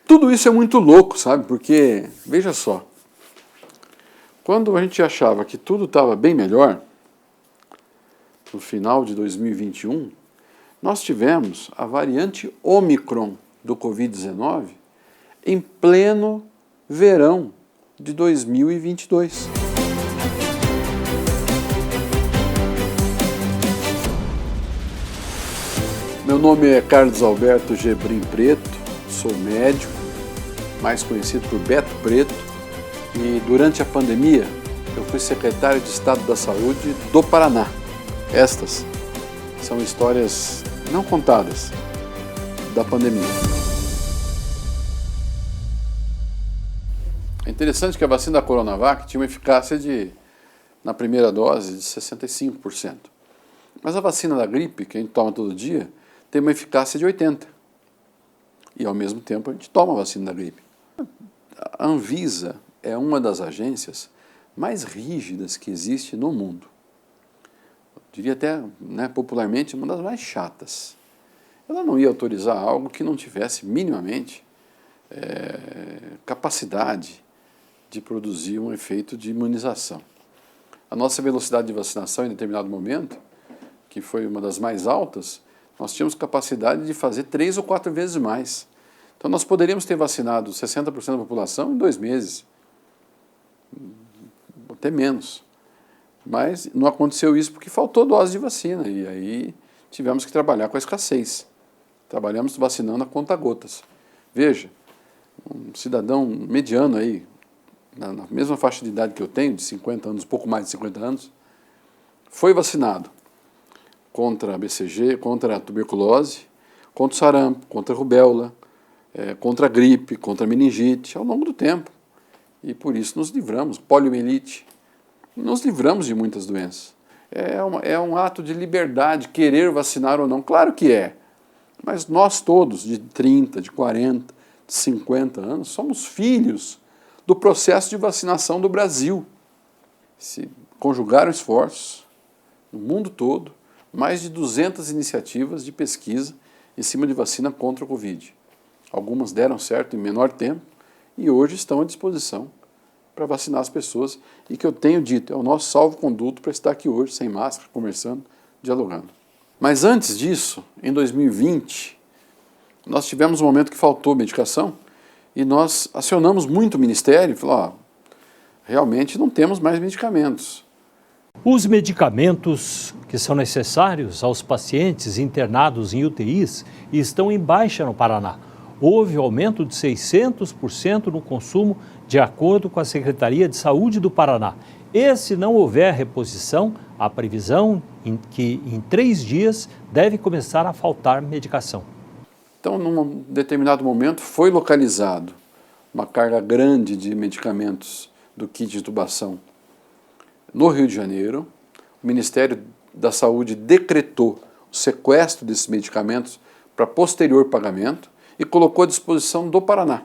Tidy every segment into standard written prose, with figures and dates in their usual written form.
Tudo isso é muito louco, sabe? Porque, veja só, quando a gente achava que tudo estava bem melhor, no final de 2021, nós tivemos a variante Ômicron do Covid-19 em pleno verão de 2022. Meu nome é Carlos Alberto Gebrim Preto, sou médico, mais conhecido por Beto Preto, e durante a pandemia eu fui secretário de Estado da Saúde do Paraná. Estas são histórias não contadas da pandemia. É interessante que a vacina da Coronavac tinha uma eficácia na primeira dose de 65%. Mas a vacina da gripe, que a gente toma todo dia, tem uma eficácia de 80%. E ao mesmo tempo a gente toma a vacina da gripe. A Anvisa é uma das agências mais rígidas que existe no mundo. Eu diria até, popularmente, uma das mais chatas. Ela não ia autorizar algo que não tivesse minimamente capacidade de produzir um efeito de imunização. A nossa velocidade de vacinação em determinado momento, que foi uma das mais altas, nós tínhamos capacidade de fazer 3 ou 4 vezes mais. Então nós poderíamos ter vacinado 60% da população em 2 meses, até menos. Mas não aconteceu isso porque faltou dose de vacina e aí tivemos que trabalhar com a escassez. Trabalhamos vacinando a conta-gotas. Veja, um cidadão mediano aí, na mesma faixa de idade que eu tenho, de 50 anos, pouco mais de 50 anos, foi vacinado contra a BCG, contra a tuberculose, contra o sarampo, contra a rubéola, contra a gripe, contra a meningite, ao longo do tempo. E por isso nos livramos, poliomielite, nos livramos de muitas doenças. É um ato de liberdade querer vacinar ou não, claro que é. Mas nós todos, de 30, de 40, de 50 anos, somos filhos do processo de vacinação do Brasil. Se conjugaram esforços no mundo todo, mais de 200 iniciativas de pesquisa em cima de vacina contra o Covid. Algumas deram certo em menor tempo e hoje estão à disposição para vacinar as pessoas e que eu tenho dito, é o nosso salvo-conduto para estar aqui hoje, sem máscara, conversando, dialogando. Mas antes disso, em 2020, nós tivemos um momento que faltou medicação e nós acionamos muito o Ministério e falamos, realmente não temos mais medicamentos. Os medicamentos que são necessários aos pacientes internados em UTIs estão em baixa no Paraná. Houve aumento de 600% no consumo, de acordo com a Secretaria de Saúde do Paraná. E se não houver reposição, a previsão é que em 3 dias deve começar a faltar medicação. Então, num determinado momento, foi localizado uma carga grande de medicamentos do kit de intubação no Rio de Janeiro. O Ministério da Saúde decretou o sequestro desses medicamentos para posterior pagamento e colocou à disposição do Paraná.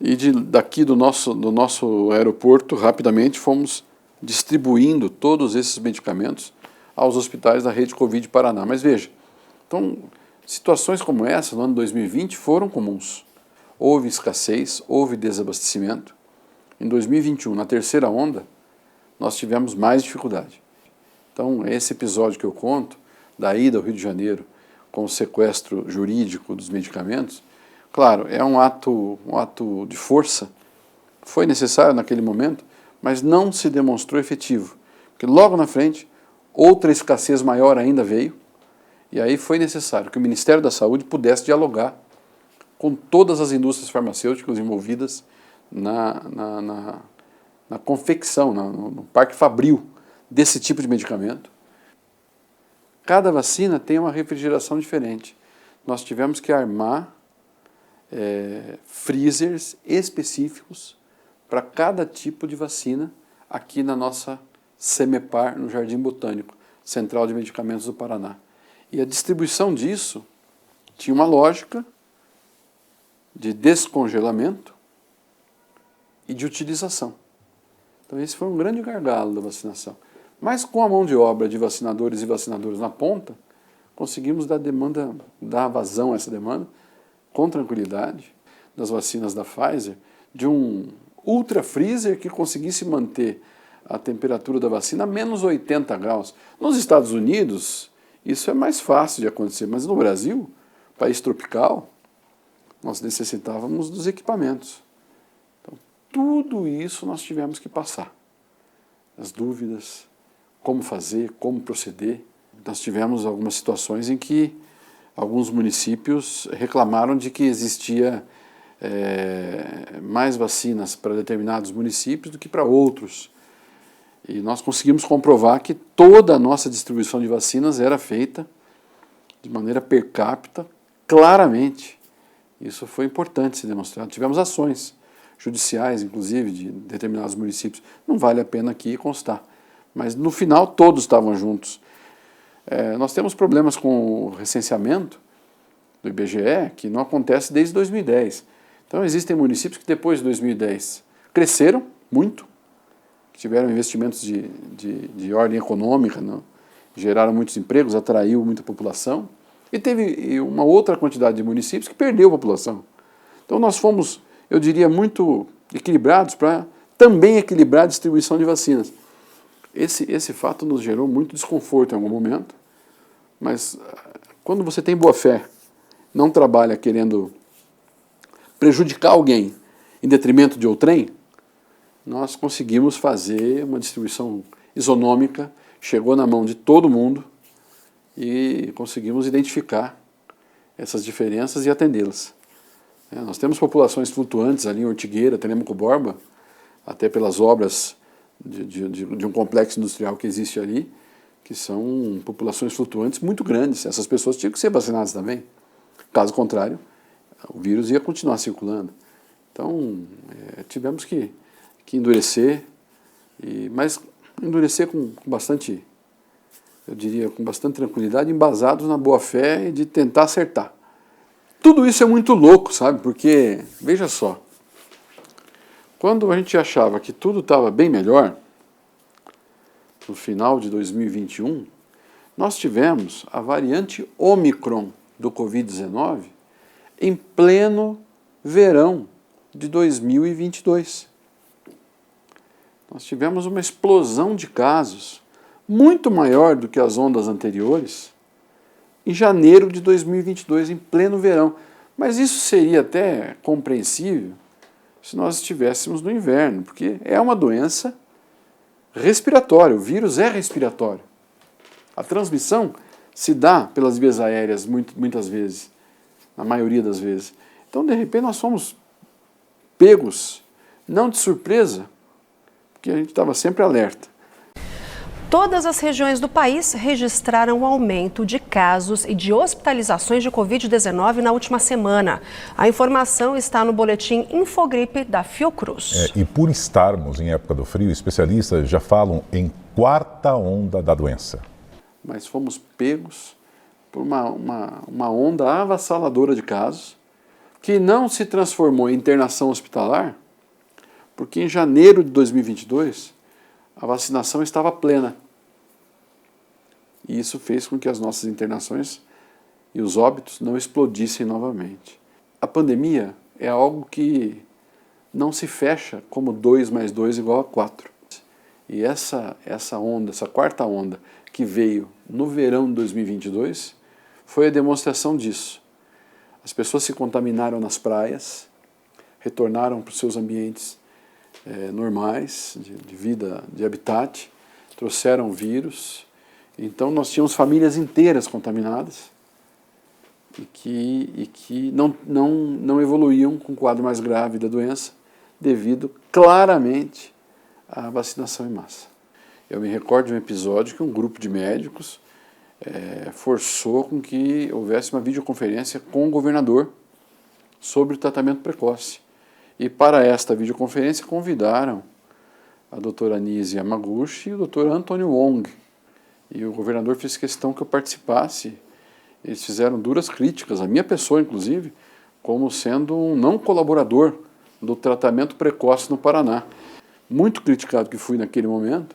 E daqui do nosso aeroporto, rapidamente, fomos distribuindo todos esses medicamentos aos hospitais da rede Covid Paraná. Mas veja, então, situações como essa no ano 2020 foram comuns. Houve escassez, houve desabastecimento. Em 2021, na terceira onda, nós tivemos mais dificuldade. Então, esse episódio que eu conto, da ida ao Rio de Janeiro com o sequestro jurídico dos medicamentos, claro, é um ato de força, foi necessário naquele momento, mas não se demonstrou efetivo, porque logo na frente, outra escassez maior ainda veio, e aí foi necessário que o Ministério da Saúde pudesse dialogar com todas as indústrias farmacêuticas envolvidas na confecção, no parque fabril desse tipo de medicamento. Cada vacina tem uma refrigeração diferente. Nós tivemos que armar freezers específicos para cada tipo de vacina aqui na nossa CEMEPAR, no Jardim Botânico, Central de Medicamentos do Paraná. E a distribuição disso tinha uma lógica de descongelamento e de utilização. Então esse foi um grande gargalo da vacinação. Mas com a mão de obra de vacinadores e vacinadoras na ponta, conseguimos dar vazão a essa demanda com tranquilidade. das vacinas da Pfizer de um ultra freezer que conseguisse manter a temperatura da vacina a menos 80 graus. Nos Estados Unidos, isso é mais fácil de acontecer, mas no Brasil, país tropical, nós necessitávamos dos equipamentos. Então, tudo isso nós tivemos que passar. As dúvidas, como fazer, como proceder. Nós tivemos algumas situações em que alguns municípios reclamaram de que existia mais vacinas para determinados municípios do que para outros. E nós conseguimos comprovar que toda a nossa distribuição de vacinas era feita de maneira per capita, claramente. Isso foi importante ser demonstrado. Tivemos ações judiciais, inclusive, de determinados municípios. Não vale a pena aqui constar. Mas, no final, todos estavam juntos. Nós temos problemas com o recenseamento do IBGE, que não acontece desde 2010. Então, existem municípios que, depois de 2010, cresceram muito, que tiveram investimentos de ordem econômica, não? Geraram muitos empregos, atraiu muita população, e teve uma outra quantidade de municípios que perdeu a população. Então nós fomos, eu diria, muito equilibrados para também equilibrar a distribuição de vacinas. Esse fato nos gerou muito desconforto em algum momento, mas quando você tem boa fé, não trabalha querendo prejudicar alguém em detrimento de outrem, nós conseguimos fazer uma distribuição isonômica, chegou na mão de todo mundo e conseguimos identificar essas diferenças e atendê-las. Nós temos populações flutuantes ali em Ortigueira, Telêmaco Borba, até pelas obras de um complexo industrial que existe ali, que são populações flutuantes muito grandes. Essas pessoas tinham que ser vacinadas também. Caso contrário, o vírus ia continuar circulando. Então, tivemos que endurecer, mas endurecer com bastante, eu diria, com bastante tranquilidade, embasados na boa-fé e de tentar acertar. Tudo isso é muito louco, sabe? Porque, veja só, quando a gente achava que tudo estava bem melhor, no final de 2021, nós tivemos a variante Ômicron do Covid-19 em pleno verão de 2022. Nós tivemos uma explosão de casos muito maior do que as ondas anteriores em janeiro de 2022, em pleno verão. Mas isso seria até compreensível se nós estivéssemos no inverno, porque é uma doença respiratória, o vírus é respiratório. A transmissão se dá pelas vias aéreas muitas vezes, na maioria das vezes. Então, de repente, nós fomos pegos, não de surpresa, porque a gente estava sempre alerta. Todas as regiões do país registraram um aumento de casos e de hospitalizações de Covid-19 na última semana. A informação está no boletim Infogripe da Fiocruz. E por estarmos em época do frio, especialistas já falam em quarta onda da doença. Mas fomos pegos por uma onda avassaladora de casos, que não se transformou em internação hospitalar, porque em janeiro de 2022 a vacinação estava plena. E isso fez com que as nossas internações e os óbitos não explodissem novamente. A pandemia é algo que não se fecha como 2 mais 2 igual a 4. E essa onda, essa quarta onda que veio no verão de 2022, foi a demonstração disso. As pessoas se contaminaram nas praias, retornaram para os seus ambientes normais, de vida, de habitat, trouxeram vírus. Então nós tínhamos famílias inteiras contaminadas e que não evoluíam com o quadro mais grave da doença devido claramente à vacinação em massa. Eu me recordo de um episódio que um grupo de médicos forçou com que houvesse uma videoconferência com o governador sobre o tratamento precoce. E para esta videoconferência convidaram a doutora Nise Yamaguchi e o doutor Anthony Wong. E o governador fez questão que eu participasse. Eles fizeram duras críticas, a minha pessoa inclusive, como sendo um não colaborador do tratamento precoce no Paraná. Muito criticado que fui naquele momento.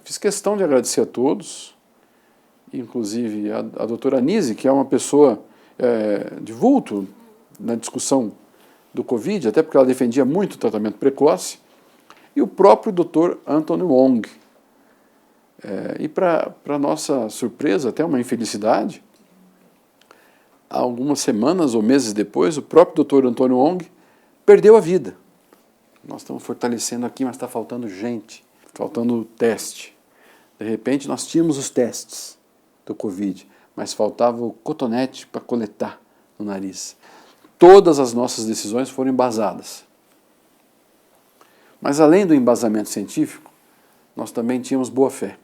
Fiz questão de agradecer a todos, inclusive a doutora Nise, que é uma pessoa de vulto, na discussão do Covid, até porque ela defendia muito o tratamento precoce, e o próprio Dr. Anthony Wong. E para nossa surpresa, até uma infelicidade, algumas semanas ou meses depois, o próprio Dr. Anthony Wong perdeu a vida. Nós estamos fortalecendo aqui, mas está faltando gente, faltando teste. De repente, nós tínhamos os testes do Covid, mas faltava o cotonete para coletar no nariz. Todas as nossas decisões foram embasadas. Mas além do embasamento científico, nós também tínhamos boa fé.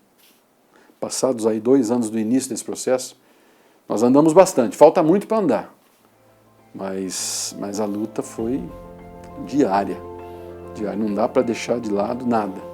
Passados aí 2 anos do início desse processo, nós andamos bastante. Falta muito para andar, mas a luta foi diária. Não dá para deixar de lado nada.